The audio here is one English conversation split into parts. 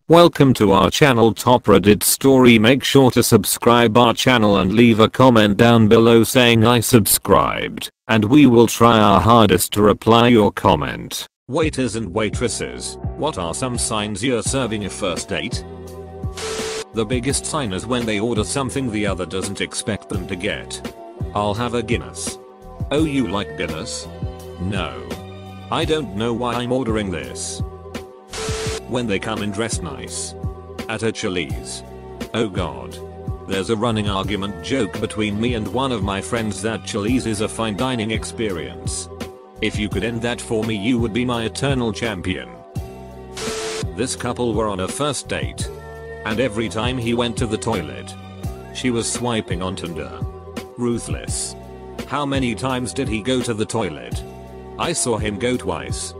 Welcome to our channel Top Reddit Story. Make sure to subscribe our channel and leave a comment down below saying I subscribed, and we will try our hardest to reply your comment. Waiters and waitresses, what are some signs you're serving a first date? The biggest sign is when they order something the other doesn't expect them to get. I'll have a Guinness. Oh, you like Guinness? No. I don't know why I'm ordering this. When they come in dressed nice. At a Chili's. Oh god. There's a running argument joke between me and one of my friends that Chili's is a fine dining experience. If you could end that for me, you would be my eternal champion. This couple were on a first date. And every time he went to the toilet, she was swiping on Tinder. Ruthless. How many times did he go to the toilet? I saw him go twice.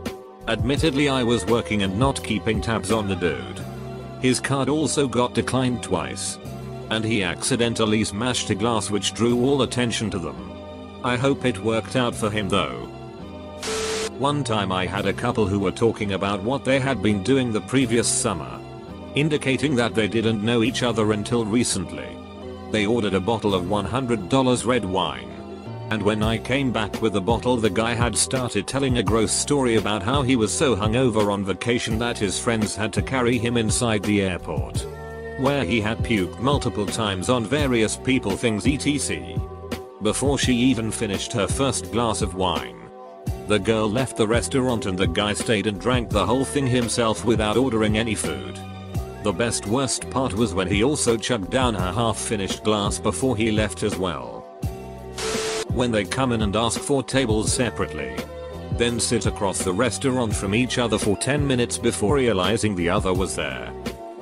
Admittedly, I was working and not keeping tabs on the dude. His card also got declined twice. And he accidentally smashed a glass which drew all attention to them. I hope it worked out for him though. One time I had a couple who were talking about what they had been doing the previous summer, indicating that they didn't know each other until recently. They ordered a bottle of $100 red wine. And when I came back with the bottle, the guy had started telling a gross story about how he was so hungover on vacation that his friends had to carry him inside the airport, where he had puked multiple times on various people, things etc. Before she even finished her first glass of wine. The girl left the restaurant and the guy stayed and drank the whole thing himself without ordering any food. The worst part was when he also chugged down her half-finished glass before he left as well. When they come in and ask for tables separately, then sit across the restaurant from each other for 10 minutes before realizing the other was there.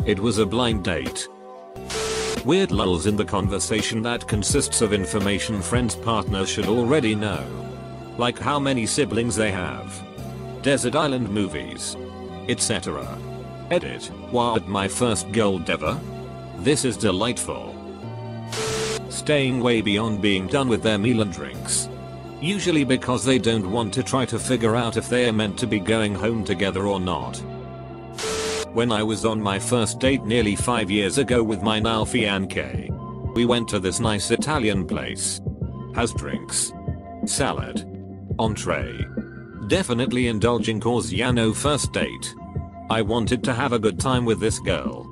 It was a blind date. Weird lulls in the conversation that consists of information friends' partners should already know. Like how many siblings they have, desert island movies, etc. Edit. What, my first gold ever? This is delightful. Staying way beyond being done with their meal and drinks. Usually because they don't want to try to figure out if they are meant to be going home together or not. When I was on my first date nearly 5 years ago with my now fiancé, we went to this nice Italian place. Has drinks, salad, entree. Definitely indulging cause no first date. I wanted to have a good time with this girl.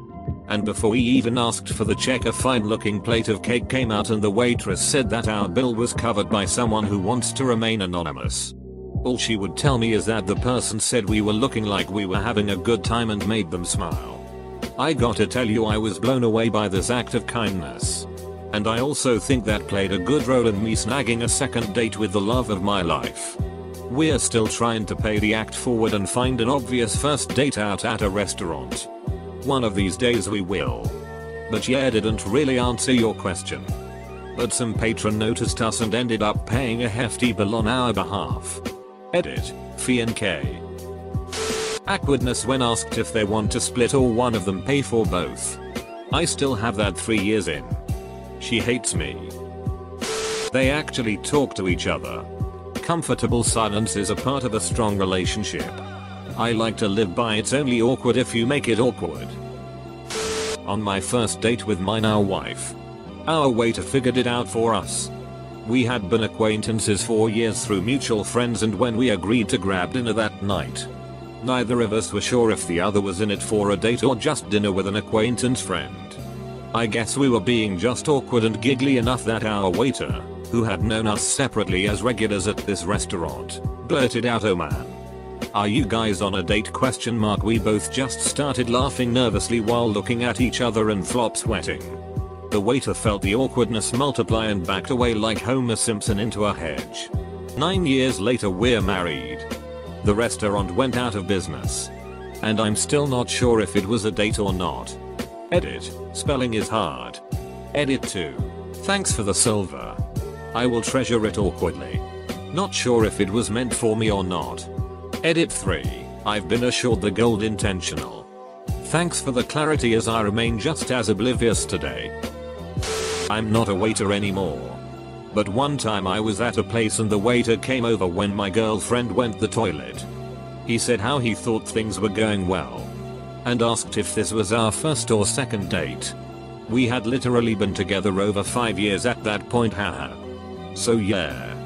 And before we even asked for the check, a fine looking plate of cake came out and the waitress said that our bill was covered by someone who wants to remain anonymous. All she would tell me is that the person said we were looking like we were having a good time and made them smile. I gotta tell you, I was blown away by this act of kindness. And I also think that played a good role in me snagging a second date with the love of my life. We're still trying to pay the act forward and find an obvious first date out at a restaurant. One of these days we will. But yeah, didn't really answer your question. But some patron noticed us and ended up paying a hefty bill on our behalf. Edit. Fiancé. Awkwardness when asked if they want to split or one of them pay for both. I still have that 3 years in. She hates me. They actually talk to each other. Comfortable silence is a part of a strong relationship. I like to live by it's only awkward if you make it awkward. On my first date with my now wife, our waiter figured it out for us. We had been acquaintances for years through mutual friends, and when we agreed to grab dinner that night, neither of us were sure if the other was in it for a date or just dinner with an acquaintance friend. I guess we were being just awkward and giggly enough that our waiter, who had known us separately as regulars at this restaurant, blurted out, "Oh man, are you guys on a date?" ? We both just started laughing nervously while looking at each other and flop sweating. The waiter felt the awkwardness multiply and backed away like Homer Simpson into a hedge. 9 years later we're married. The restaurant went out of business. And I'm still not sure if it was a date or not. Edit. Spelling is hard. Edit 2. Thanks for the silver. I will treasure it awkwardly. Not sure if it was meant for me or not. Edit 3. I've been assured the gold intentional. Thanks for the clarity, as I remain just as oblivious today. I'm not a waiter anymore. But one time I was at a place and the waiter came over when my girlfriend went to the toilet. He said how he thought things were going well. and asked if this was our first or second date. We had literally been together over 5 years at that point, haha. So yeah.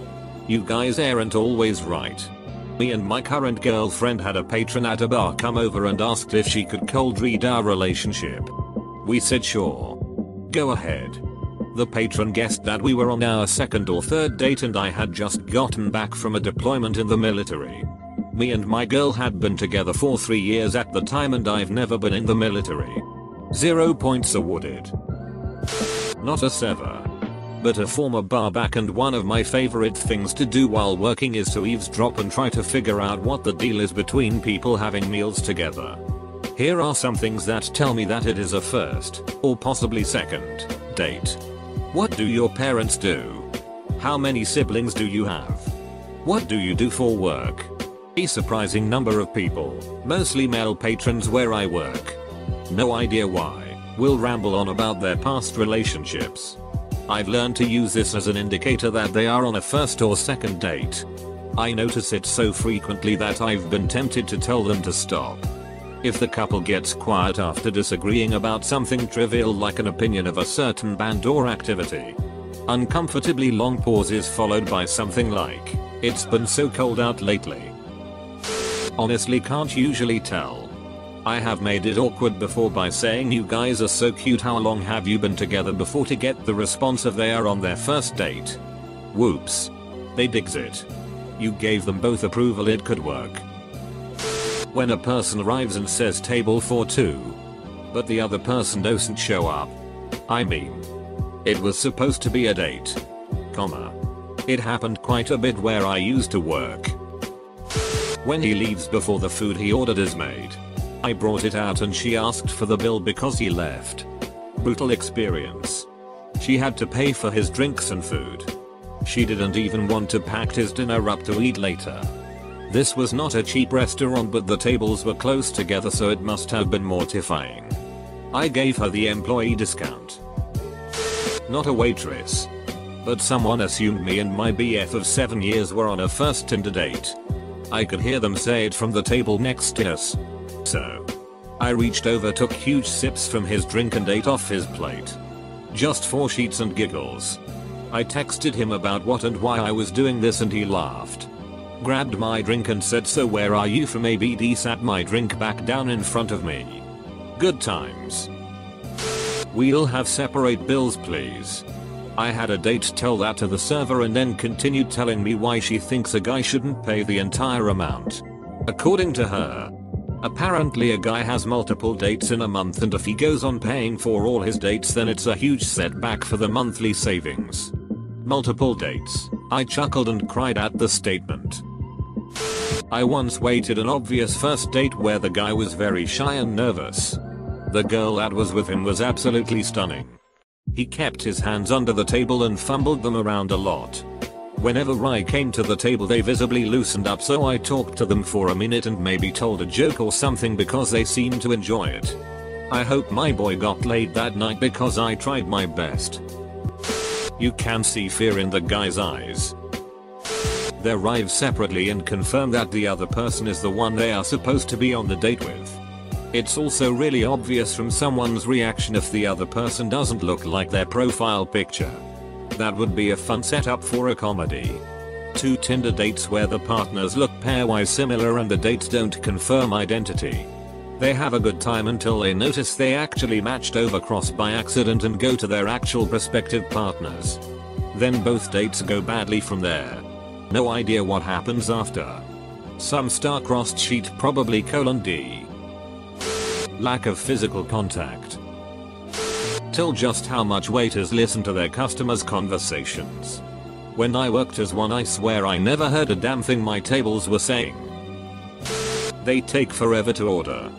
You guys aren't always right. Me and my current girlfriend had a patron at a bar come over and asked if she could cold read our relationship. We said sure. Go ahead. The patron guessed that we were on our second or third date and I had just gotten back from a deployment in the military. Me and my girl had been together for 3 years at the time and I've never been in the military. 0 points awarded. Not a sever, but a former barback, and one of my favorite things to do while working is to eavesdrop and try to figure out what the deal is between people having meals together. Here are some things that tell me that it is a first, or possibly second, date. What do your parents do? How many siblings do you have? What do you do for work? A surprising number of people, mostly male patrons where I work. No idea why, will ramble on about their past relationships. I've learned to use this as an indicator that they are on a first or second date. I notice it so frequently that I've been tempted to tell them to stop. If the couple gets quiet after disagreeing about something trivial like an opinion of a certain band or activity. Uncomfortably long pauses followed by something like, "It's been so cold out lately." Honestly can't usually tell. I have made it awkward before by saying "You guys are so cute, how long have you been together?" before to get the response of "They are on their first date." Whoops. They digs it. You gave them both approval, it could work. When a person arrives and says "table for two," but the other person doesn't show up. I mean, it was supposed to be a date. Comma. It happened quite a bit where I used to work. When he leaves before the food he ordered is made. I brought it out and she asked for the bill because he left. Brutal experience. She had to pay for his drinks and food. She didn't even want to pack his dinner up to eat later. This was not a cheap restaurant, but the tables were close together, so it must have been mortifying. I gave her the employee discount. Not a waitress, but someone assumed me and my BF of 7 years were on a first Tinder date. I could hear them say it from the table next to us. So I reached over, took huge sips from his drink and ate off his plate. Just for sheets and giggles. I texted him about what and why I was doing this and he laughed. Grabbed my drink and said, "So where are you from?" ABD sat my drink back down in front of me. Good times. "We'll have separate bills please." I had a date tell that to the server and then continued telling me why she thinks a guy shouldn't pay the entire amount. According to her, apparently a guy has multiple dates in a month and if he goes on paying for all his dates then it's a huge setback for the monthly savings. Multiple dates. I chuckled and cried at the statement. I once waited an obvious first date where the guy was very shy and nervous. The girl that was with him was absolutely stunning. He kept his hands under the table and fumbled them around a lot. Whenever I came to the table they visibly loosened up, so I talked to them for a minute and maybe told a joke or something because they seemed to enjoy it. I hope my boy got laid that night because I tried my best. You can see fear in the guy's eyes. They arrive separately and confirm that the other person is the one they are supposed to be on the date with. It's also really obvious from someone's reaction if the other person doesn't look like their profile picture. That would be a fun setup for a comedy. 2 Tinder dates where the partners look pairwise similar and the dates don't confirm identity. They have a good time until they notice they actually matched over cross by accident and go to their actual prospective partners. Then both dates go badly from there. No idea what happens after. Some star-crossed sheet probably :D. Lack of physical contact. Tell just how much waiters listen to their customers' conversations. When I worked as one I swear I never heard a damn thing my tables were saying. They take forever to order.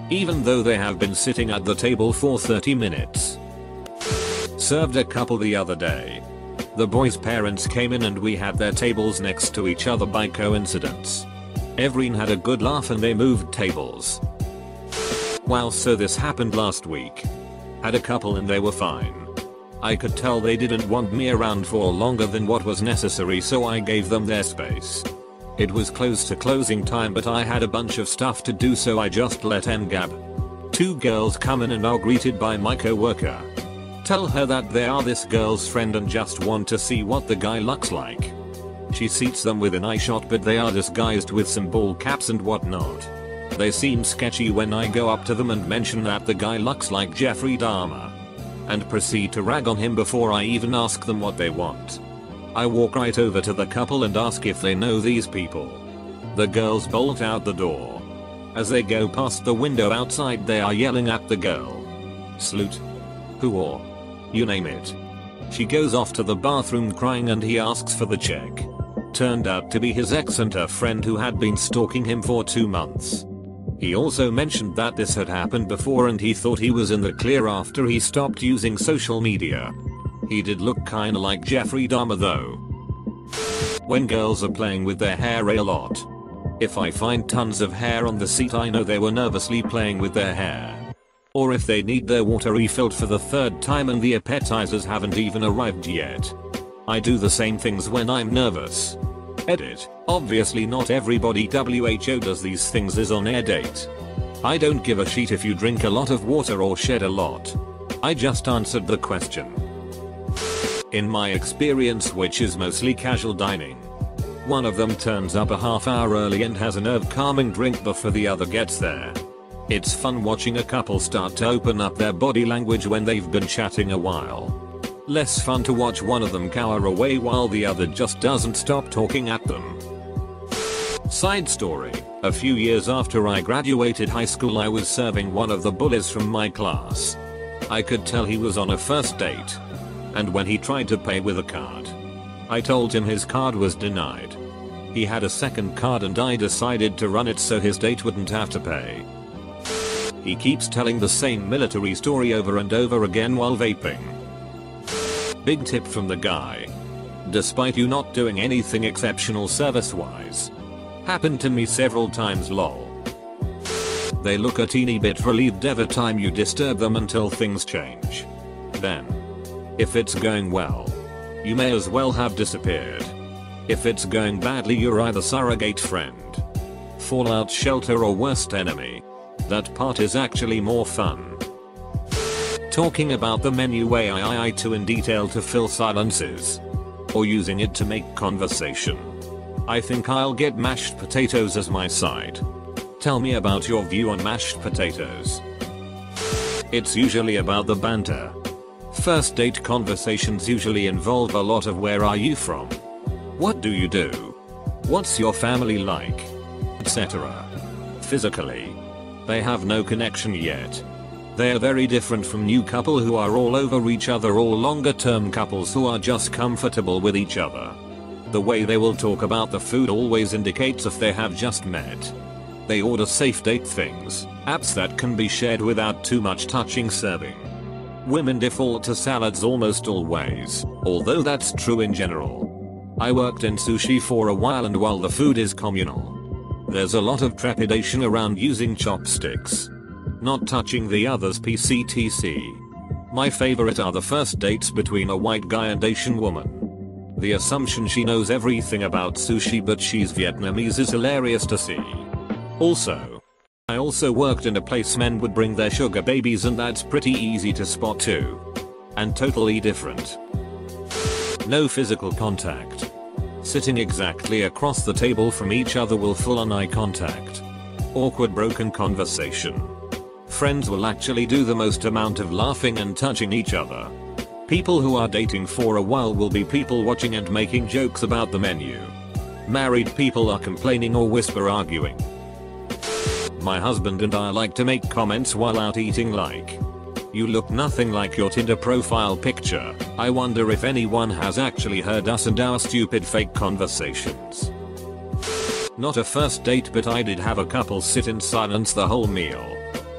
Even though they have been sitting at the table for 30 minutes. Served a couple the other day. The boys' parents came in and we had their tables next to each other by coincidence. Everyone had a good laugh and they moved tables. Wow, so this happened last week. Had a couple and they were fine. I could tell they didn't want me around for longer than what was necessary, so I gave them their space. It was close to closing time but I had a bunch of stuff to do, so I just let them gab. Two girls come in and are greeted by my coworker. Tell her that they are this girl's friend and just want to see what the guy looks like. She seats them within eyeshot, but they are disguised with some ball caps and whatnot. They seem sketchy when I go up to them and mention that the guy looks like Jeffrey Dahmer, and proceed to rag on him before I even ask them what they want. I walk right over to the couple and ask if they know these people. The girls bolt out the door. As they go past the window outside, they are yelling at the girl. Slut. Whore. You name it. She goes off to the bathroom crying and he asks for the check. Turned out to be his ex and her friend who had been stalking him for 2 months. He also mentioned that this had happened before and he thought he was in the clear after he stopped using social media. He did look kinda like Jeffrey Dahmer though. When girls are playing with their hair a lot. If I find tons of hair on the seat, I know they were nervously playing with their hair. Or if they need their water refilled for the 3rd time and the appetizers haven't even arrived yet. I do the same things when I'm nervous. Edit. Obviously not everybody WHO does these things is on air date. I don't give a shit if you drink a lot of water or shed a lot. I just answered the question. In my experience, which is mostly casual dining, one of them turns up a half hour early and has a nerve calming drink before the other gets there. It's fun watching a couple start to open up their body language when they've been chatting a while. Less fun to watch one of them cower away while the other just doesn't stop talking at them. Side story. A few years after I graduated high school, I was serving one of the bullies from my class. I could tell he was on a first date. And when he tried to pay with a card, I told him his card was denied. He had a second card and I decided to run it so his date wouldn't have to pay. He keeps telling the same military story over and over again while vaping. Big tip from the guy. Despite you not doing anything exceptional service wise. Happened to me several times lol. They look a teeny bit relieved every time you disturb them until things change. Then, if it's going well, you may as well have disappeared. If it's going badly, you're either surrogate friend, fallout shelter, or worst enemy. That part is actually more fun. Talking about the menu AI too in detail to fill silences. Or using it to make conversation. I think I'll get mashed potatoes as my side. Tell me about your view on mashed potatoes. It's usually about the banter. First date conversations usually involve a lot of where are you from? What do you do? What's your family like? Etc. Physically, they have no connection yet. They are very different from new couple who are all over each other or longer term couples who are just comfortable with each other. The way they will talk about the food always indicates if they have just met. They order safe date things, apps that can be shared without too much touching serving. Women default to salads almost always, although that's true in general. I worked in sushi for a while, and while the food is communal, there's a lot of trepidation around using chopsticks. Not touching the other's PCTC. My favorite are the first dates between a white guy and Asian woman. The assumption she knows everything about sushi but she's Vietnamese is hilarious to see. I also worked in a place men would bring their sugar babies, and that's pretty easy to spot too. And totally different. No physical contact. Sitting exactly across the table from each other will full on eye contact. Awkward broken conversation. Friends will actually do the most amount of laughing and touching each other. People who are dating for a while will be people watching and making jokes about the menu. Married people are complaining or whisper arguing. My husband and I like to make comments while out eating like, "You look nothing like your Tinder profile picture." I wonder if anyone has actually heard us and our stupid fake conversations. Not a first date, but I did have a couple sit in silence the whole meal.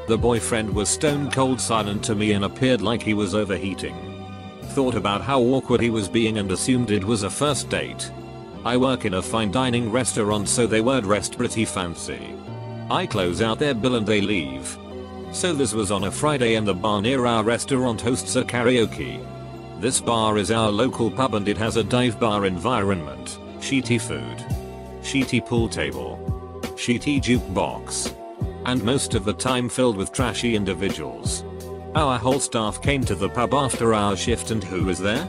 The boyfriend was stone cold silent to me and appeared like he was overheating. Thought about how awkward he was being and assumed it was a first date. I work in a fine dining restaurant, so they were dressed pretty fancy. I close out their bill and they leave. So this was on a Friday and the bar near our restaurant hosts a karaoke. This bar is our local pub and it has a dive bar environment, shitty food, shitty pool table, shitty jukebox, and most of the time filled with trashy individuals. Our whole staff came to the pub after our shift, and who was there?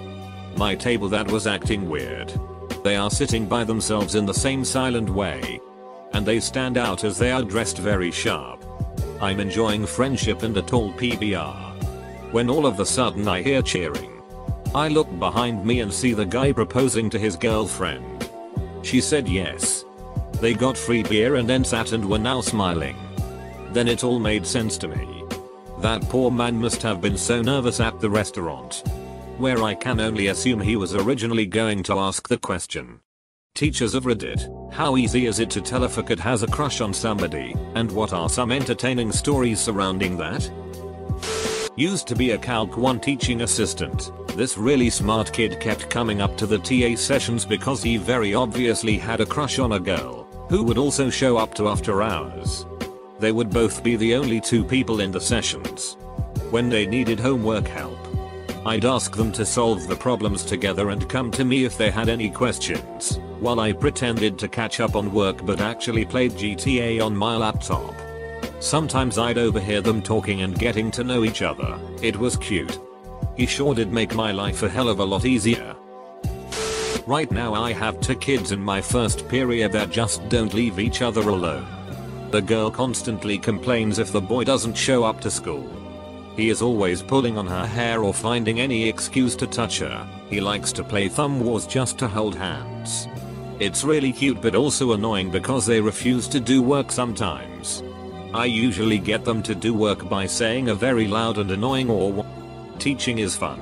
My table that was acting weird. They are sitting by themselves in the same silent way. And they stand out as they are dressed very sharp. I'm enjoying friendship and a tall PBR. When all of a sudden I hear cheering. I look behind me and see the guy proposing to his girlfriend. She said yes. They got free beer and then sat and were now smiling. Then it all made sense to me. That poor man must have been so nervous at the restaurant. Where I can only assume he was originally going to ask the question. Teachers of Reddit, how easy is it to tell if a kid has a crush on somebody, and what are some entertaining stories surrounding that? Used to be a Calc 1 teaching assistant. This really smart kid kept coming up to the TA sessions because he very obviously had a crush on a girl, who would also show up to after hours. They would both be the only two people in the sessions. When they needed homework help, I'd ask them to solve the problems together and come to me if they had any questions, while I pretended to catch up on work but actually played GTA on my laptop. Sometimes I'd overhear them talking and getting to know each other. It was cute. He sure did make my life a hell of a lot easier. Right now I have 2 kids in my first period that just don't leave each other alone. The girl constantly complains if the boy doesn't show up to school. He is always pulling on her hair or finding any excuse to touch her. He likes to play thumb wars just to hold hands. It's really cute but also annoying because they refuse to do work sometimes. I usually get them to do work by saying a very loud and annoying or teaching is fun.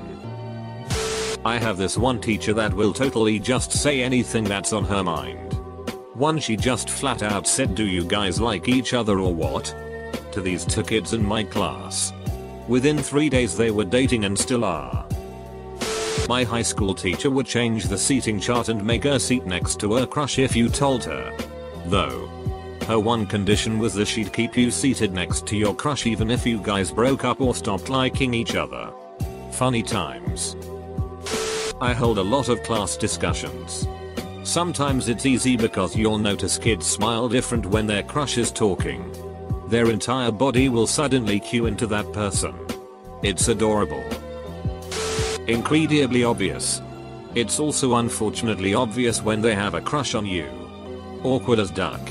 I have this one teacher that will totally just say anything that's on her mind. Once she just flat out said, "Do you guys like each other or what?" to these 2 kids in my class. Within 3 days they were dating and still are. My high school teacher would change the seating chart and make her seat next to her crush if you told her. Though, her one condition was that she'd keep you seated next to your crush even if you guys broke up or stopped liking each other. Funny times. I hold a lot of class discussions. Sometimes it's easy because you'll notice kids smile different when their crush is talking. Their entire body will suddenly cue into that person. It's adorable. Incredibly obvious. It's also unfortunately obvious when they have a crush on you. Awkward as duck.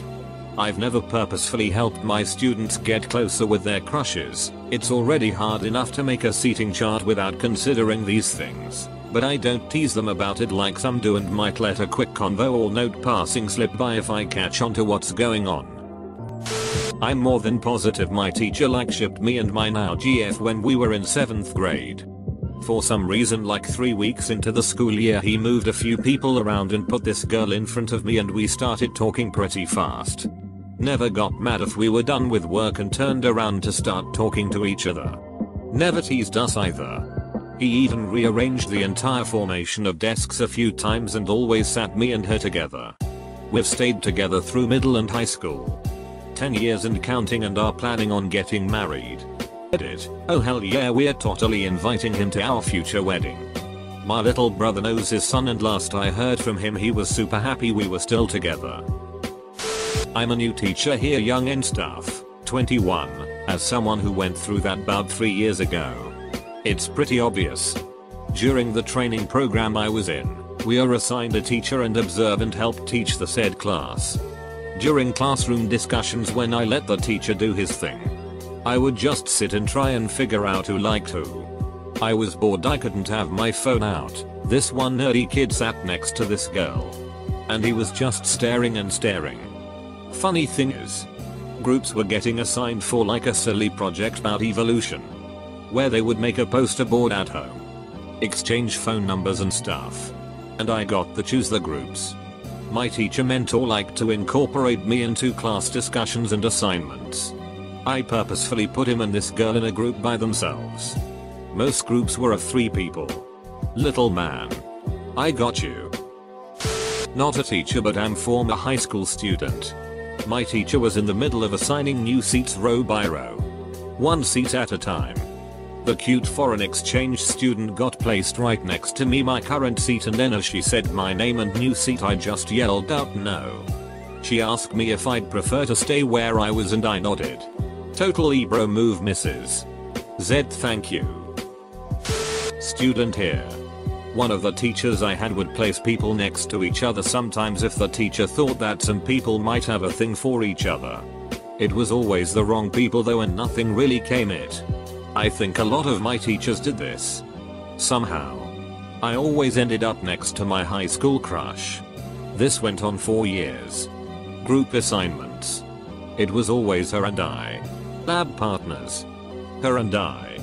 I've never purposefully helped my students get closer with their crushes. It's already hard enough to make a seating chart without considering these things. But I don't tease them about it like some do and might let a quick convo or note passing slip by if I catch on to what's going on. I'm more than positive my teacher shipped me and my now GF when we were in 7th grade. For some reason like 3 weeks into the school year he moved a few people around and put this girl in front of me and we started talking pretty fast. Never got mad if we were done with work and turned around to start talking to each other. Never teased us either. He even rearranged the entire formation of desks a few times and always sat me and her together. We've stayed together through middle and high school. 10 years and counting and are planning on getting married. Edit. Oh hell yeah, we're totally inviting him to our future wedding. My little brother knows his son and last I heard from him he was super happy we were still together. I'm a new teacher here, young and stuff, 21, as someone who went through that about 3 years ago. It's pretty obvious. During the training program I was in, we are assigned a teacher and observe and help teach the said class. During classroom discussions when I let the teacher do his thing, I would just sit and try and figure out who liked who. I was bored, I couldn't have my phone out. This one nerdy kid sat next to this girl. And he was just staring and staring. Funny thing is, groups were getting assigned for like a silly project about evolution, where they would make a poster board at home, exchange phone numbers and stuff. And I got to choose the groups. My teacher mentor liked to incorporate me into class discussions and assignments. I purposefully put him and this girl in a group by themselves. Most groups were of 3 people. Little man. I got you. Not a teacher but I'm former high school student. My teacher was in the middle of assigning new seats row by row. 1 seat at a time. The cute foreign exchange student got placed right next to me, my current seat, and then as she said my name and new seat I just yelled out no. She asked me if I'd prefer to stay where I was and I nodded. Total Ebro move misses. Z thank you. Student here. One of the teachers I had would place people next to each other sometimes if the teacher thought that some people might have a thing for each other. It was always the wrong people though and nothing really came it. I think a lot of my teachers did this. Somehow. I always ended up next to my high school crush. This went on 4 years. Group assignments. It was always her and I. Lab partners. Her and I.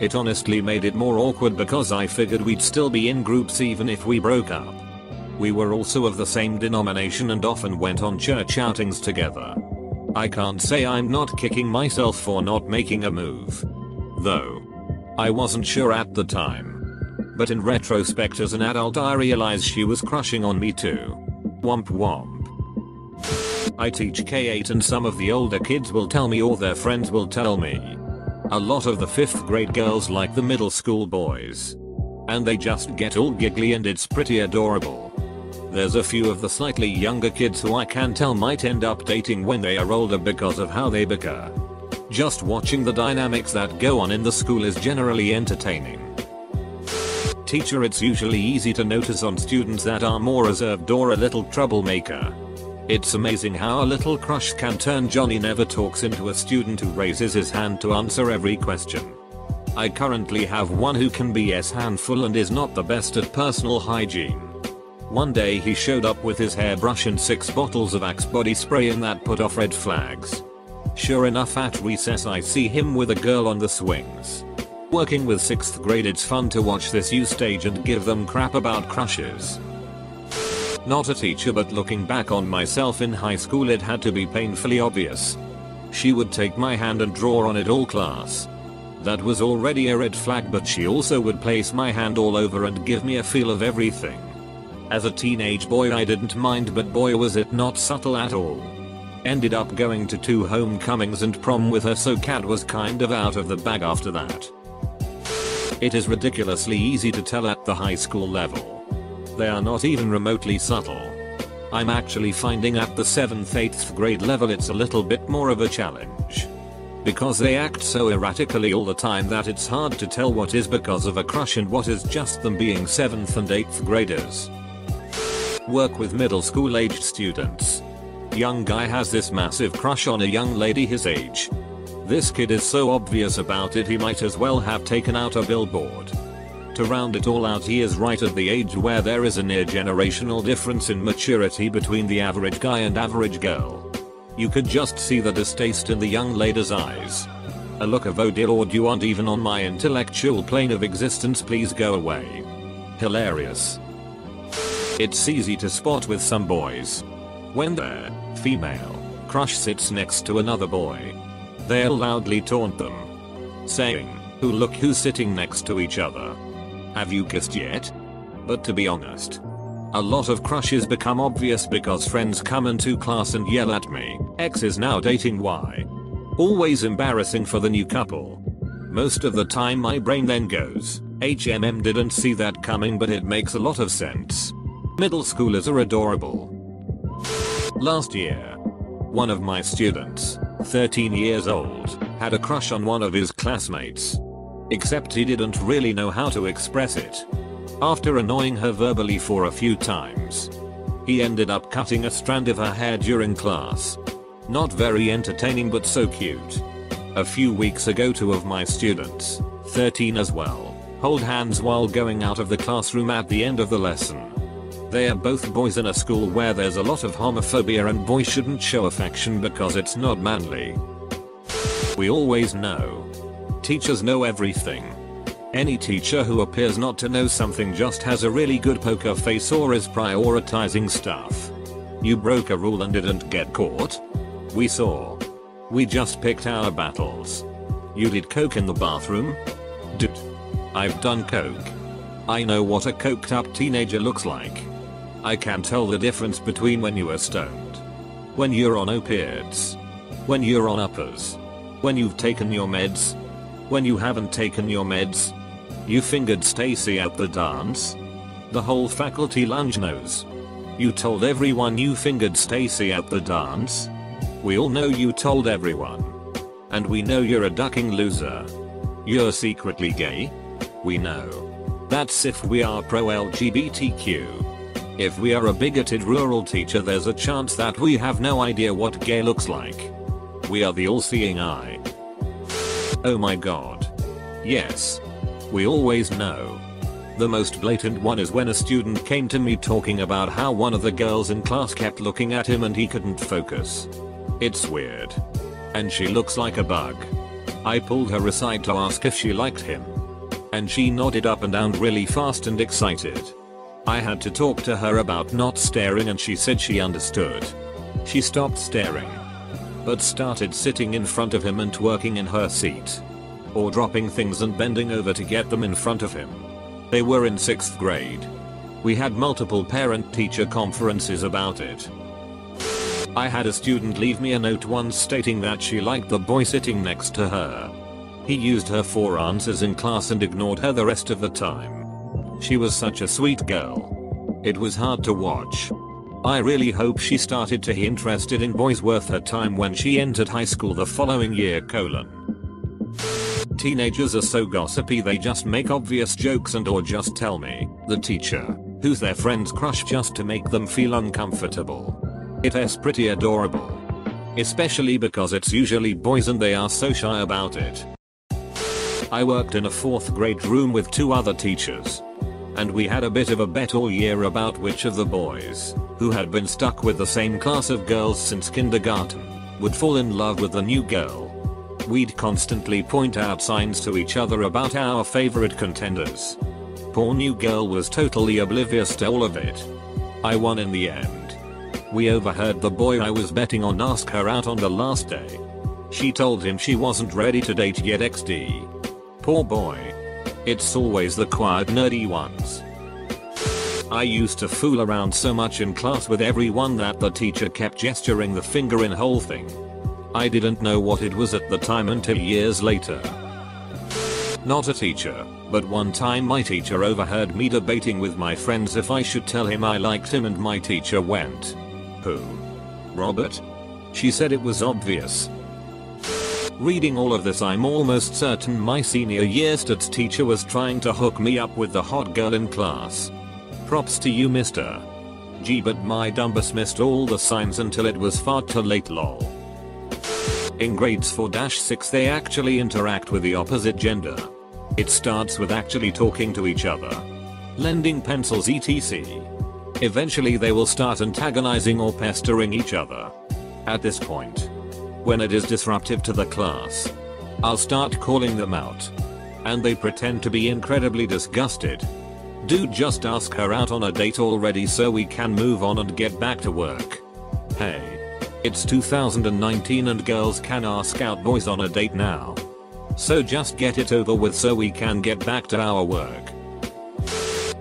It honestly made it more awkward because I figured we'd still be in groups even if we broke up. We were also of the same denomination and often went on church outings together. I can't say I'm not kicking myself for not making a move. Though. I wasn't sure at the time. But in retrospect as an adult I realized she was crushing on me too. Womp womp. I teach K8 and some of the older kids will tell me or their friends will tell me. A lot of the 5th grade girls like the middle school boys. And they just get all giggly and it's pretty adorable. There's a few of the slightly younger kids who I can tell might end up dating when they are older because of how they bicker. Just watching the dynamics that go on in the school is generally entertaining. Teacher, it's usually easy to notice on students that are more reserved or a little troublemaker. It's amazing how a little crush can turn Johnny Never Talks into a student who raises his hand to answer every question. I currently have one who can be a handful and is not the best at personal hygiene. One day he showed up with his hairbrush and 6 bottles of Axe body spray and that put off red flags. Sure enough at recess I see him with a girl on the swings. Working with 6th grade, it's fun to watch this use stage and give them crap about crushes. Not a teacher, but looking back on myself in high school it had to be painfully obvious. She would take my hand and draw on it all class. That was already a red flag, but she also would place my hand all over and give me a feel of everything. As a teenage boy I didn't mind, but boy was it not subtle at all. Ended up going to 2 homecomings and prom with her, so cat was kind of out of the bag after that. It is ridiculously easy to tell at the high school level. They are not even remotely subtle. I'm actually finding at the 7th 8th grade level it's a little bit more of a challenge. Because they act so erratically all the time that it's hard to tell what is because of a crush and what is just them being 7th and 8th graders. Work with middle school aged students. Young guy has this massive crush on a young lady his age. This kid is so obvious about it he might as well have taken out a billboard. To round it all out, he is right at the age where there is a near generational difference in maturity between the average guy and average girl. You could just see the distaste in the young lady's eyes. A look of, oh dear lord, you aren't even on my intellectual plane of existence, please go away. Hilarious. It's easy to spot with some boys. When their female crush sits next to another boy, they'll loudly taunt them, saying, "Who look who's sitting next to each other. Have you kissed yet?" But to be honest, a lot of crushes become obvious because friends come into class and yell at me, "X is now dating Y." Always embarrassing for the new couple. Most of the time my brain then goes, HMM didn't see that coming, but it makes a lot of sense. Middle schoolers are adorable. Last year, one of my students, 13 years old, had a crush on one of his classmates. Except he didn't really know how to express it. After annoying her verbally for a few times, he ended up cutting a strand of her hair during class. Not very entertaining, but so cute. A few weeks ago 2 of my students, 13 as well, hold hands while going out of the classroom at the end of the lesson. They are both boys in a school where there's a lot of homophobia and boys shouldn't show affection because it's not manly. We always know. Teachers know everything. Any teacher who appears not to know something just has a really good poker face or is prioritizing stuff. You broke a rule and didn't get caught? We saw. We just picked our battles. You did coke in the bathroom? Dude. I've done coke. I know what a coked up teenager looks like. I can tell the difference between when you are stoned, when you're on opiates, when you're on uppers, when you've taken your meds, when you haven't taken your meds. You fingered Stacy at the dance? The whole faculty lounge knows. You told everyone you fingered Stacy at the dance? We all know you told everyone. And we know you're a ducking loser. You're secretly gay? We know. That's if we are pro-LGBTQ. If we are a bigoted rural teacher, there's a chance that we have no idea what gay looks like. We are the all-seeing eye. Oh my god. Yes. We always know. The most blatant one is when a student came to me talking about how one of the girls in class kept looking at him and he couldn't focus. It's weird. And she looks like a bug. I pulled her aside to ask if she liked him. And she nodded up and down really fast and excited. I had to talk to her about not staring and she said she understood. She stopped staring. But started sitting in front of him and twerking in her seat. Or dropping things and bending over to get them in front of him. They were in 6th grade. We had multiple parent-teacher conferences about it. I had a student leave me a note once stating that she liked the boy sitting next to her. He used her for answers in class and ignored her the rest of the time. She was such a sweet girl. It was hard to watch. I really hope she started to be interested in boys worth her time when she entered high school the following year. Teenagers are so gossipy they just make obvious jokes and or just tell me, the teacher, who's their friend's crush just to make them feel uncomfortable. It's pretty adorable. Especially because it's usually boys and they are so shy about it. I worked in a 4th grade room with 2 other teachers. And we had a bit of a bet all year about which of the boys, who had been stuck with the same class of girls since kindergarten, would fall in love with the new girl. We'd constantly point out signs to each other about our favorite contenders. Poor new girl was totally oblivious to all of it. I won in the end. We overheard the boy I was betting on ask her out on the last day. She told him she wasn't ready to date yet XD. Poor boy. It's always the quiet nerdy ones. I used to fool around so much in class with everyone that the teacher kept gesturing the finger in whole thing. I didn't know what it was at the time until years later. Not a teacher, but one time my teacher overheard me debating with my friends if I should tell him I liked him and my teacher went, "Who? Robert?" She said it was obvious. Reading all of this, I'm almost certain my senior year stats teacher was trying to hook me up with the hot girl in class. Props to you, Mr. G, but my dumbass missed all the signs until it was far too late, lol. In grades 4-6 they actually interact with the opposite gender. It starts with actually talking to each other, lending pencils etc. Eventually they will start antagonizing or pestering each other. At this point, when it is disruptive to the class, I'll start calling them out. And they pretend to be incredibly disgusted. Dude, just ask her out on a date already so we can move on and get back to work. Hey. It's 2019 and girls can ask out boys on a date now. So just get it over with so we can get back to our work.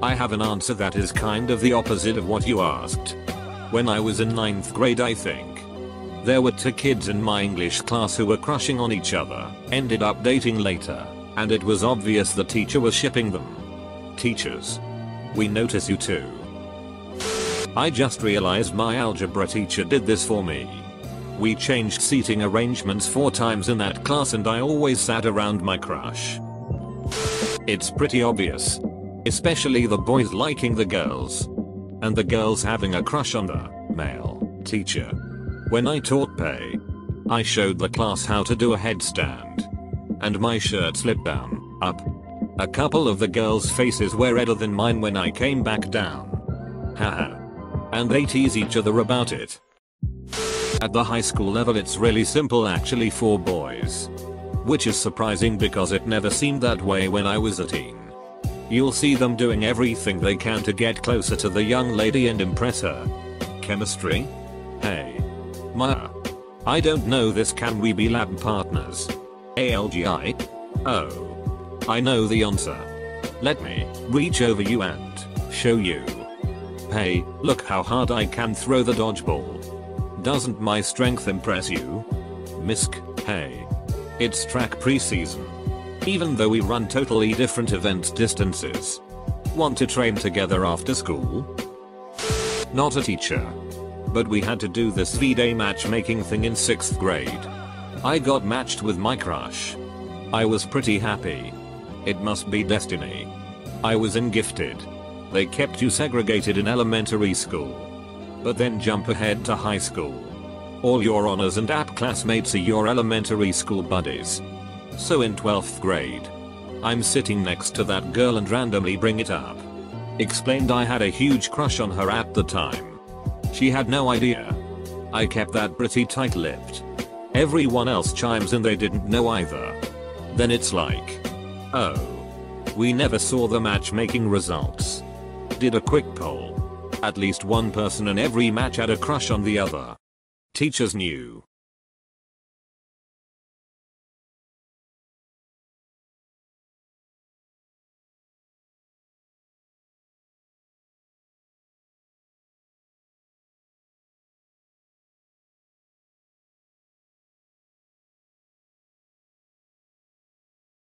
I have an answer that is kind of the opposite of what you asked. When I was in 9th grade, I think, there were 2 kids in my English class who were crushing on each other, ended up dating later, and it was obvious the teacher was shipping them. Teachers, we notice you too. I just realized my algebra teacher did this for me. We changed seating arrangements 4 times in that class and I always sat around my crush. It's pretty obvious. Especially the boys liking the girls. And the girls having a crush on the male teacher. When I taught PE, I showed the class how to do a headstand. And my shirt slipped down, up. A couple of the girls' faces were redder than mine when I came back down. Haha. And they tease each other about it. At the high school level it's really simple actually for boys. Which is surprising because it never seemed that way when I was a teen. You'll see them doing everything they can to get closer to the young lady and impress her. Chemistry? Hey. Ma. I don't know this, can we be lab partners? ALGI? Oh. I know the answer. Let me reach over you and show you. Hey, look how hard I can throw the dodgeball. Doesn't my strength impress you? Misk, hey. It's track preseason. Even though we run totally different event distances. Want to train together after school? Not a teacher. But we had to do this V-Day matchmaking thing in 6th grade. I got matched with my crush. I was pretty happy. It must be destiny. I was in gifted. They kept you segregated in elementary school. But then jump ahead to high school. All your honors and app classmates are your elementary school buddies. So in 12th grade, I'm sitting next to that girl and randomly bring it up. Explained I had a huge crush on her at the time. She had no idea. I kept that pretty tight-lipped. Everyone else chimes in they didn't know either. Then it's like, oh. We never saw the matchmaking results. Did a quick poll. At least one person in every match had a crush on the other. Teachers knew.